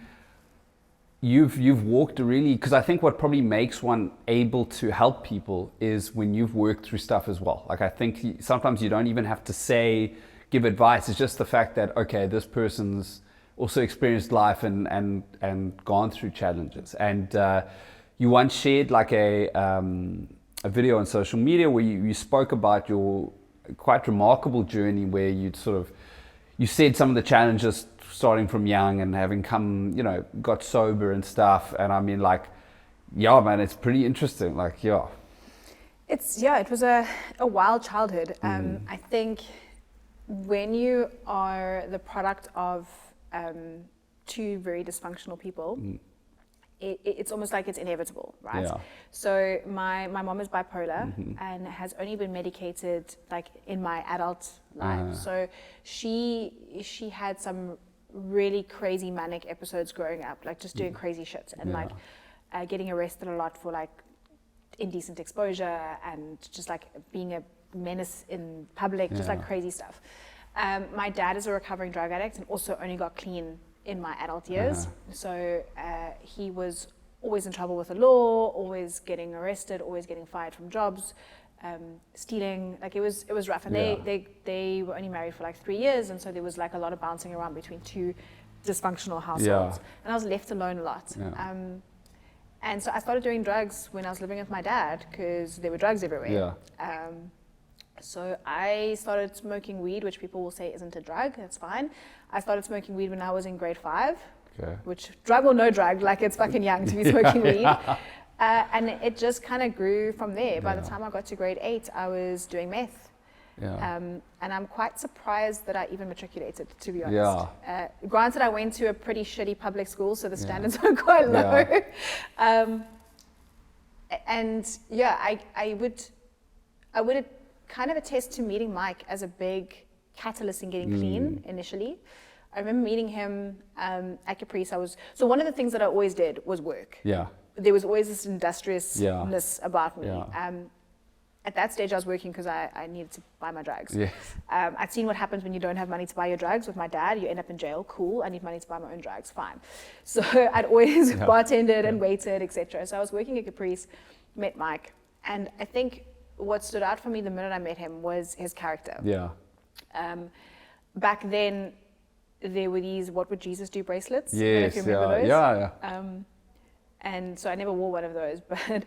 you've walked because I think what probably makes one able to help people is when you've worked through stuff as well. Like, I think sometimes you don't even have to give advice. It's just the fact that, okay, this person's also experienced life and gone through challenges. And you once shared like a video on social media where you spoke about your quite remarkable journey, where you said some of the challenges starting from young and having got sober and stuff. And I mean, like, man, it's pretty interesting. Like, it was a wild childhood. I think when you are the product of two very dysfunctional people, it's almost like it's inevitable, right? So my mom is bipolar and has only been medicated like in my adult life. So she had some really crazy manic episodes growing up, like just doing crazy shit and like getting arrested a lot for like indecent exposure and just like being a menace in public, just like crazy stuff. My dad is a recovering drug addict and also only got clean in my adult years. So he was always in trouble with the law, always getting arrested, always getting fired from jobs, stealing. Like, it was rough. And they were only married for like 3 years, and so there was like a lot of bouncing around between two dysfunctional households. And I was left alone a lot. And so I started doing drugs when I was living with my dad, because there were drugs everywhere. So I started smoking weed, which people will say isn't a drug. That's fine. I started smoking weed when I was in grade 5, which, drug or no drug, like, it's fucking young to be smoking weed. And it just kind of grew from there. By the time I got to grade 8, I was doing meth. And I'm quite surprised that I even matriculated, to be honest. Granted, I went to a pretty shitty public school, so the standards were quite low. I would kind of attest to meeting Mike as a big catalyst in getting clean initially. I remember meeting him at Caprice. So one of the things that I always did was work. There was always this industriousness about me. At that stage, I was working because I needed to buy my drugs. I'd seen what happens when you don't have money to buy your drugs. With my dad, you end up in jail. Cool, I need money to buy my own drugs. Fine. So I'd always bartended and waited, etc. So I was working at Caprice, met Mike, and I think what stood out for me the minute I met him was his character. Back then, there were these "What Would Jesus Do" bracelets. I don't know if you remember those. And so I never wore one of those, but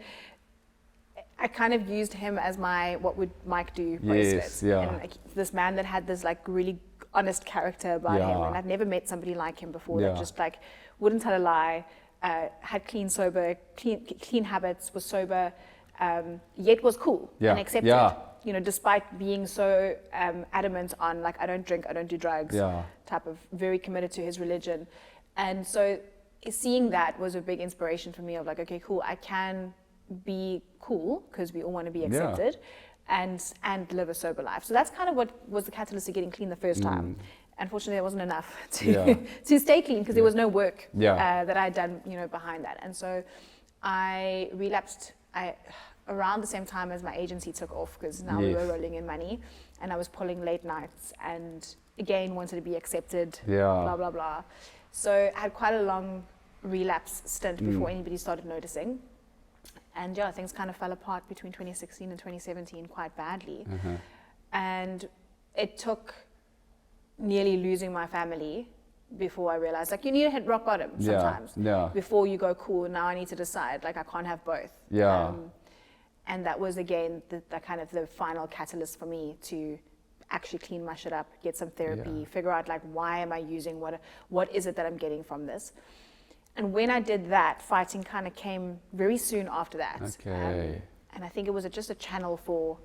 I kind of used him as my what would Mike do bracelet. Yes, yeah. And like, this man that had this like really honest character about him, and I'd never met somebody like him before that just like wouldn't tell a lie, had clean habits, was sober, yet was cool and accepted. You know, despite being so adamant on like I don't drink, I don't do drugs, type of very committed to his religion. And so seeing that was a big inspiration for me of like, okay, cool, I can be cool because we all want to be accepted and live a sober life. So that's kind of what was the catalyst to getting clean the first time. Unfortunately, there wasn't enough to to stay clean because there was no work that I had done, you know, behind that. And so I relapsed around the same time as my agency took off because now we were rolling in money and I was pulling late nights and again wanted to be accepted, blah, blah, blah. So I had quite a long relapse stint before anybody started noticing. And things kind of fell apart between 2016 and 2017 quite badly. And it took nearly losing my family before I realized, like, you need to hit rock bottom sometimes before you go, cool, now I need to decide, like, I can't have both. And that was, again, the kind of the final catalyst for me to actually clean my shit up, get some therapy, figure out, like, why am I using, what is it that I'm getting from this? And when I did that, fighting kind of came very soon after that. And I think it was just a channel for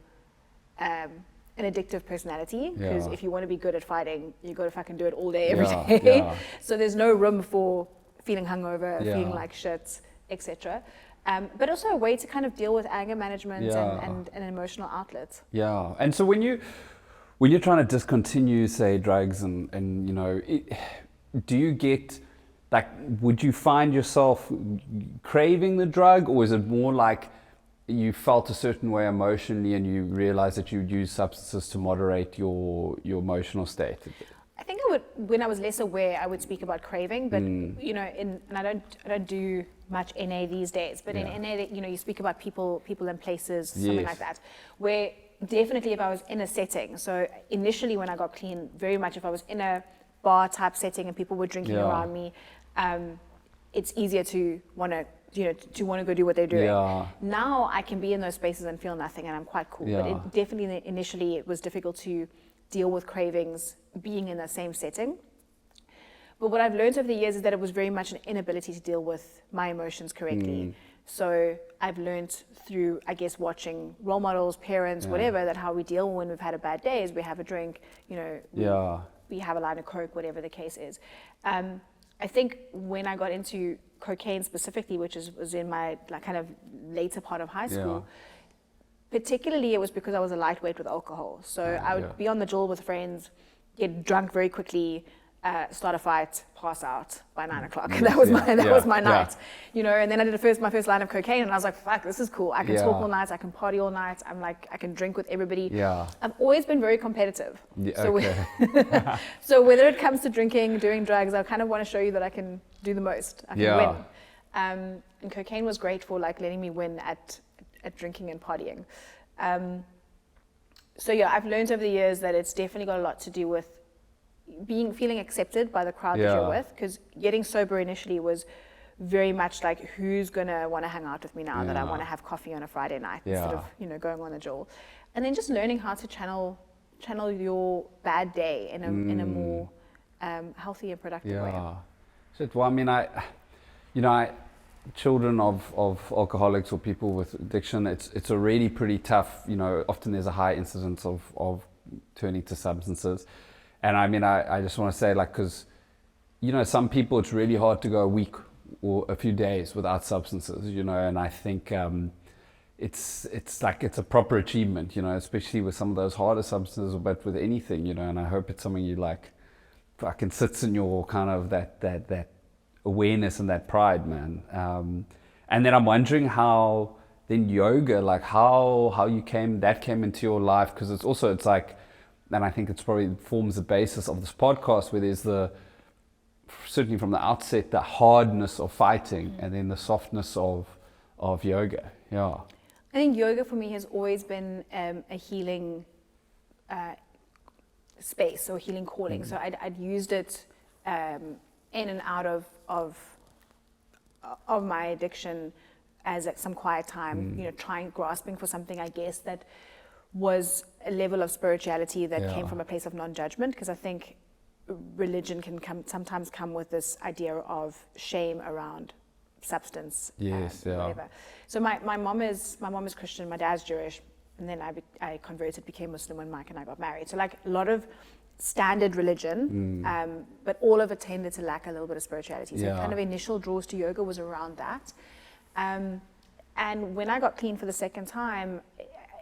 an addictive personality, because if you want to be good at fighting, you got to fucking do it all day, every day. So there's no room for feeling hungover, feeling like shit, etc. But also a way to kind of deal with anger management and an emotional outlet. And so when you're trying to discontinue, say, drugs and you know, do you get, like, would you find yourself craving the drug, or is it more like you felt a certain way emotionally and you realized that you would use substances to moderate your emotional state? I think I would, when I was less aware, I would speak about craving, but you know, and I don't do much NA these days, but in NA, you know, you speak about people and places, something like that, where definitely if I was in a setting, so initially when I got clean, very much if I was in a bar type setting and people were drinking around me, it's easier to want to, you know, to want to go do what they're doing. Now I can be in those spaces and feel nothing, and I'm quite cool. But it definitely initially it was difficult to deal with cravings being in the same setting. But what I've learned over the years is that it was very much an inability to deal with my emotions correctly. So I've learned through, I guess, watching role models, parents, whatever, that how we deal when we've had a bad day is we have a drink, you know, we have a line of Coke, whatever the case is. I think when I got into cocaine specifically, which was in my like kind of later part of high school, particularly it was because I was a lightweight with alcohol. So I would be on the jewel with friends, get drunk very quickly, start a fight, pass out by 9 o'clock. That was my night, you know. And then I did my first line of cocaine, and I was like, "Fuck, this is cool. I can talk all night. I can party all night. I'm like, I can drink with everybody." I've always been very competitive. So whether it comes to drinking, doing drugs, I kind of want to show you that I can do the most. I can win. And cocaine was great for like letting me win at drinking and partying. So I've learned over the years that it's definitely got a lot to do with feeling accepted by the crowd that you're with, because getting sober initially was very much like, who's gonna want to hang out with me now that I want to have coffee on a Friday night instead of, you know, going on the jewel. And then just learning how to channel your bad day in a more healthy and productive way. Well, I mean, children of alcoholics or people with addiction, it's already pretty tough. You know, often there's a high incidence of turning to substances. And I mean, I just want to say, like, because, you know, some people, it's really hard to go a week or a few days without substances, you know, and I think it's like, it's a proper achievement, you know, especially with some of those harder substances, but with anything, you know, and I hope it's something you like, fucking sits in your kind of that awareness and that pride, man. And then I'm wondering how then yoga, like how you came into your life, because it's like, and I think it's probably forms the basis of this podcast, where there's certainly from the outset, the hardness of fighting and then the softness of yoga. I think yoga for me has always been a healing space or healing calling. So I'd used it in and out of of my addiction as some quiet time, grasping for something, I guess, that was a level of spirituality that came from a place of non-judgment, because I think religion can sometimes come with this idea of shame around substance. Whatever. So my mom is Christian, my dad's Jewish, and then I converted, became Muslim when Mike and I got married. So like a lot of standard religion, but all of it tended to lack a little bit of spirituality. So kind of initial draws to yoga was around that. And when I got clean for the second time,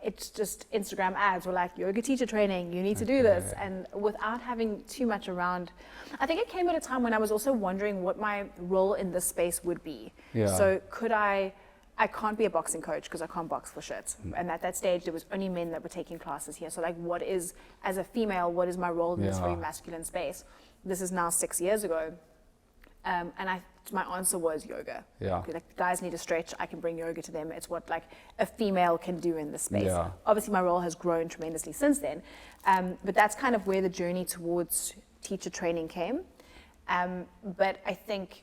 it's just Instagram ads were like, yoga teacher training, you need to do this. And without having too much around, I think it came at a time when I was also wondering what my role in this space would be. So I can't be a boxing coach because I can't box for shit. And at that stage, there was only men that were taking classes here. So like, as a female, what is my role in this very masculine space? This is now 6 years ago. And my answer was yoga. Like, guys need to stretch, I can bring yoga to them. It's what like a female can do in this space. Obviously my role has grown tremendously since then. But that's kind of where the journey towards teacher training came. But I think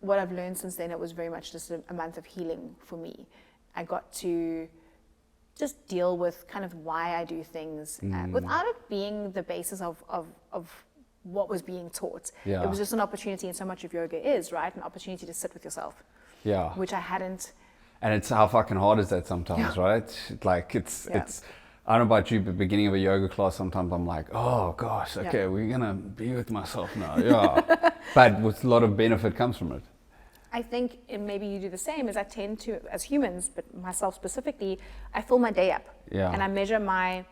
what I've learned since then, it was very much just a month of healing for me. I got to just deal with kind of why I do things without it being the basis of what was being taught. It was just an opportunity, and so much of yoga is, right? An opportunity to sit with yourself. Which I hadn't. And it's how fucking hard is that sometimes, right? Like it's, I don't know about you, but beginning of a yoga class, sometimes I'm like, oh gosh, okay, we're gonna be with myself now. But with a lot of benefit comes from it. I think, and maybe you do the same, is I tend to, as humans, but myself specifically, I fill my day up. And I measure my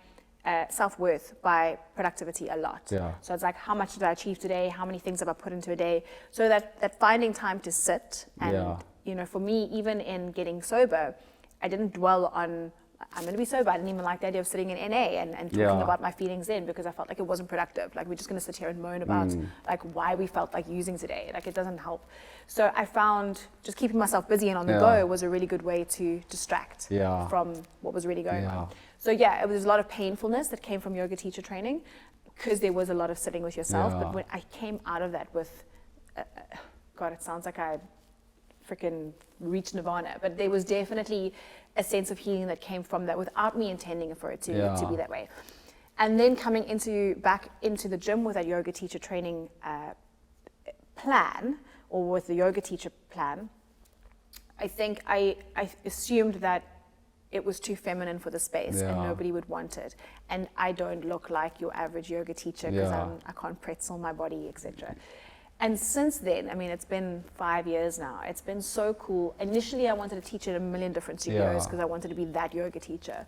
self-worth by productivity a lot. So it's like, how much did I achieve today? How many things have I put into a day? So that finding time to sit and, for me, even in getting sober, I didn't dwell on, I'm going to be sober. I didn't even like the idea of sitting in NA and talking about my feelings then, because I felt like it wasn't productive. Like, we're just going to sit here and moan about like why we felt like using today. Like, it doesn't help. So I found just keeping myself busy and on the go was a really good way to distract from what was really going on. So it was a lot of painfulness that came from yoga teacher training, because there was a lot of sitting with yourself. But when I came out of that with, God, it sounds like I freaking reached nirvana, but there was definitely a sense of healing that came from that without me intending for it to be that way. And then coming back into the gym with that yoga teacher training plan, or with the yoga teacher plan, I think I assumed that it was too feminine for the space and nobody would want it. And I don't look like your average yoga teacher because I can't pretzel my body, etc. And since then, I mean, it's been 5 years now. It's been so cool. Initially, I wanted to teach at a million different studios because I wanted to be that yoga teacher.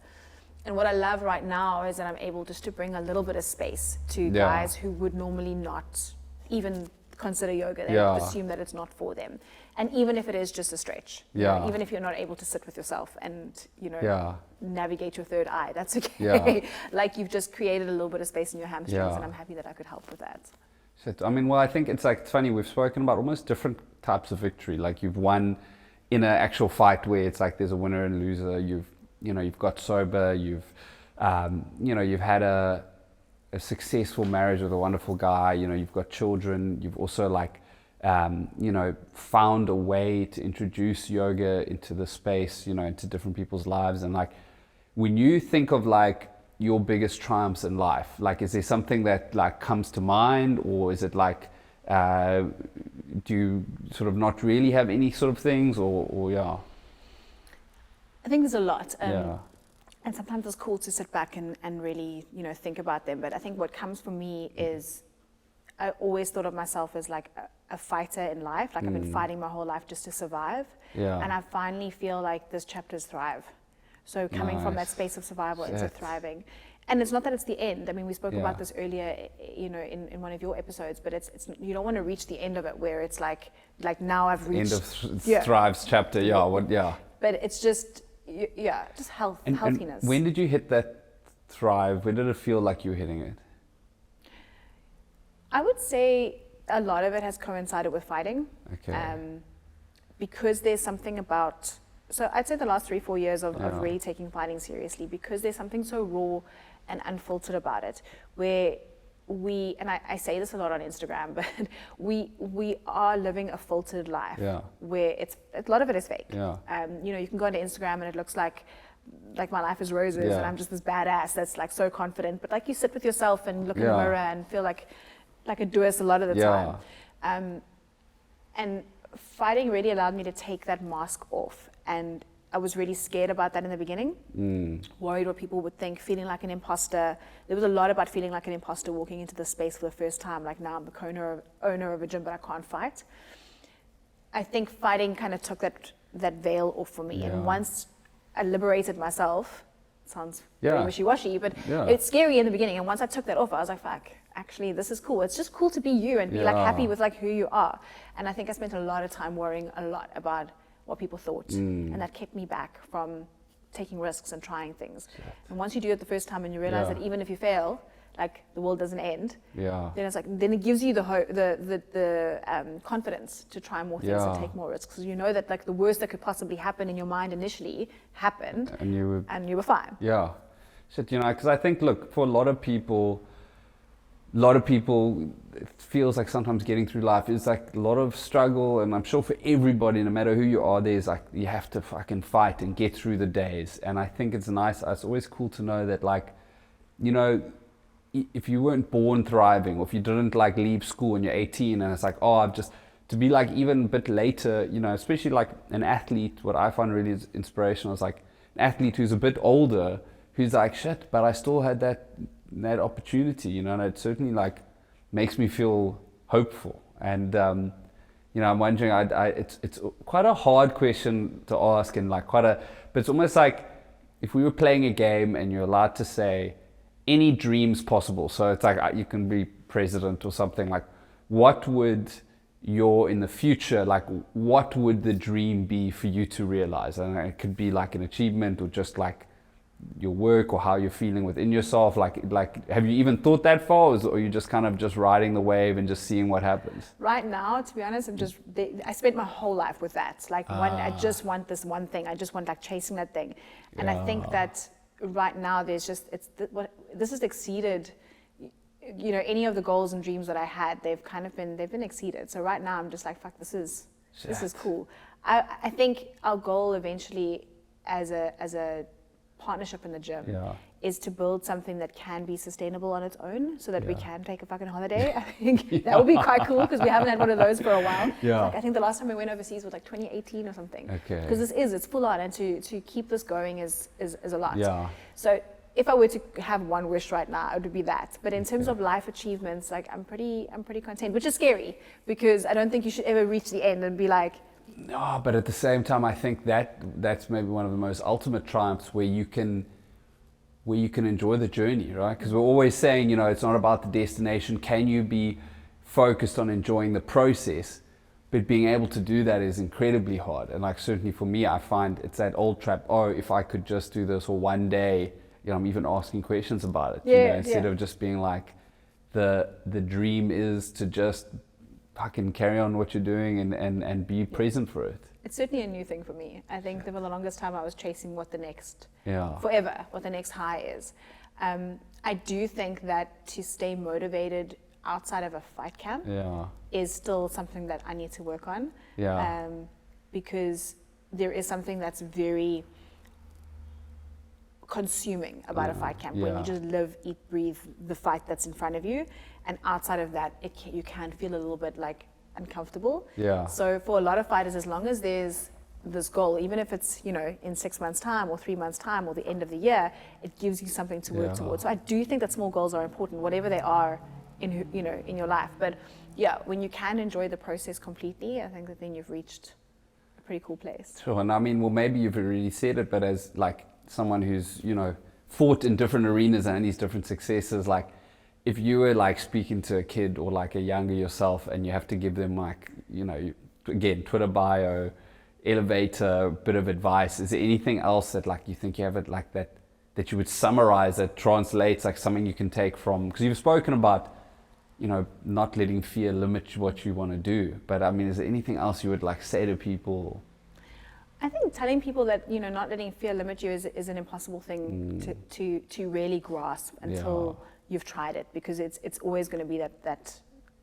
And what I love right now is that I'm able just to bring a little bit of space to guys who would normally not even consider yoga. They assume that it's not for them. And even if it is just a stretch, even if you're not able to sit with yourself and, navigate your third eye, that's okay. Like, you've just created a little bit of space in your hamstrings, and I'm happy that I could help with that. I mean, well, I think it's funny, we've spoken about almost different types of victory. Like, you've won in an actual fight where it's like there's a winner and loser. You've got sober, you've had a successful marriage with a wonderful guy, you've got children, you've also found a way to introduce yoga into the space, into different people's lives. And like, when you think of like your biggest triumphs in life, like, is there something that like comes to mind, or is it like, do you sort of not really have any sort of things, or I think there's a lot. And sometimes it's cool to sit back and really, think about them. But I think what comes for me is, I always thought of myself as like a fighter in life. Like, I've been fighting my whole life just to survive. And I finally feel like this chapter's thrive. So coming from that space of survival into thriving. And it's not that it's the end. I mean, we spoke about this earlier, in one of your episodes, but it's you don't want to reach the end of it where it's like now I've reached end of thrives chapter. But it's just just healthiness. And when did you hit that thrive? When did it feel like you were hitting it? I would say a lot of it has coincided with fighting. Because there's something about, so I'd say the last 3-4 years of really taking fighting seriously, because there's something so raw and unfiltered about it, where and I say this a lot on Instagram, but we are living a filtered life where a lot of it is fake. Yeah. You know, you can go onto Instagram and it looks like my life is roses and I'm just this badass that's like so confident. But like you sit with yourself and look in the mirror and feel like a doers a lot of the time. And fighting really allowed me to take that mask off, and I was really scared about that in the beginning. Worried what people would think, feeling like an imposter. There was a lot about feeling like an imposter walking into the space for the first time. Like, now I'm the owner of a gym, but I can't fight. I think fighting kind of took that veil off for me. And once I liberated myself, it sounds very wishy-washy, but it's scary in the beginning. And once I took that off, I was like, fuck, actually, this is cool. It's just cool to be you and be like happy with like who you are. And I think I spent a lot of time worrying a lot about what people thought, and that kept me back from taking risks and trying things. And once you do it the first time and you realize that even if you fail, like the world doesn't end, then it's like, then it gives you the hope, the confidence to try more things and take more risks, because you know that like the worst that could possibly happen in your mind initially happened, and you were fine. Shit, you know, because I think, look, for a lot of people, it feels like sometimes getting through life is like a lot of struggle, and I'm sure for everybody, no matter who you are, there's like, you have to fucking fight and get through the days. And I think it's always cool to know that, like, you know, if you weren't born thriving, or if you didn't like leave school when you're 18 and it's like, oh, to be like even a bit later, you know, especially like an athlete, what I find really is inspirational is like an athlete who's a bit older, who's like, shit, but I still had that opportunity, you know, and it certainly like makes me feel hopeful. And you know, I'm wondering, it's quite a hard question to ask, and like but it's almost like if we were playing a game and you're allowed to say any dreams possible, so it's like you can be president or something, like what would in the future, like what would the dream be for you to realize? And it could be like an achievement, or just like your work, or how you're feeling within yourself. Like have you even thought that far, or are you just kind of just riding the wave and just seeing what happens? Right now, to be honest, I spent my whole life with that. Like I just want this one thing. I just want like chasing that thing. And I think that right now this has exceeded, you know, any of the goals and dreams that I had. They've been exceeded. So right now I'm just like, fuck, this is cool. I think our goal eventually as a partnership in the gym is to build something that can be sustainable on its own, so that we can take a fucking holiday. I think that would be quite cool, because we haven't had one of those for a while. Like, I think the last time we went overseas was like 2018 or something. Because it's full on, and to keep this going is a lot. So if I were to have one wish right now, it would be that. But in terms of life achievements, like I'm pretty content, which is scary, because I don't think you should ever reach the end and be like, no, but at the same time, I think that's maybe one of the most ultimate triumphs, where you can enjoy the journey, right? Because we're always saying, you know, it's not about the destination. Can you be focused on enjoying the process? But being able to do that is incredibly hard. And like, certainly for me, I find it's that old trap, oh, if I could just do this, or one day, you know, I'm even asking questions about it, you know, instead of just being like, the dream is to just fucking carry on what you're doing and be present for it. It's certainly a new thing for me. I think that for the longest time I was chasing what the next high is. I do think that to stay motivated outside of a fight camp is still something that I need to work on. Because there is something that's very consuming about a fight camp, when you just live, eat, breathe the fight that's in front of you, and outside of that you can feel a little bit like uncomfortable. So for a lot of fighters, as long as there's this goal, even if it's, you know, in 6 months time or 3 months time or the end of the year, it gives you something to work towards. So I do think that small goals are important, whatever they are in your life. But when you can enjoy the process completely, I think that then you've reached a pretty cool place. Sure. And I mean, well, maybe you've already said it, but as like someone who's, you know, fought in different arenas and these different successes, like if you were like speaking to a kid or like a younger yourself, and you have to give them like, you know, again, Twitter bio, elevator, bit of advice, is there anything else that like you think you have it like that you would summarize, that translates like something you can take from, because you've spoken about, you know, not letting fear limit what you want to do, but I mean, is there anything else you would like say to people? I think telling people that, you know, not letting fear limit you is an impossible thing to really grasp until you've tried it, because it's always going to be that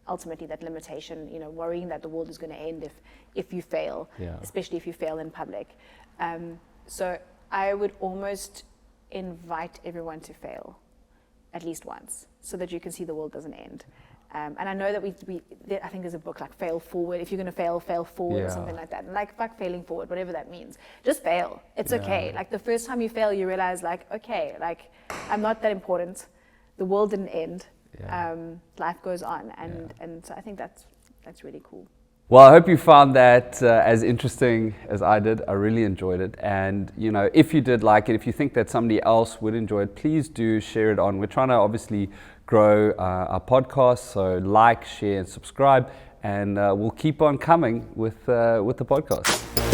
ultimately that limitation, worrying that the world is going to end if you fail, especially if you fail in public. So I would almost invite everyone to fail at least once, so that you can see the world doesn't end. And I know that I think there's a book like Fail Forward. If you're going to fail forward, or something like that. And like, fuck failing forward, whatever that means. Just fail. It's okay. Like, the first time you fail, you realize, like, okay, like, I'm not that important. The world didn't end. Life goes on. And so I think that's really cool. Well, I hope you found that as interesting as I did. I really enjoyed it. And, if you did like it, if you think that somebody else would enjoy it, please do share it on. We're trying to obviously grow our podcast. So like, share, and subscribe. And we'll keep on coming with the podcast.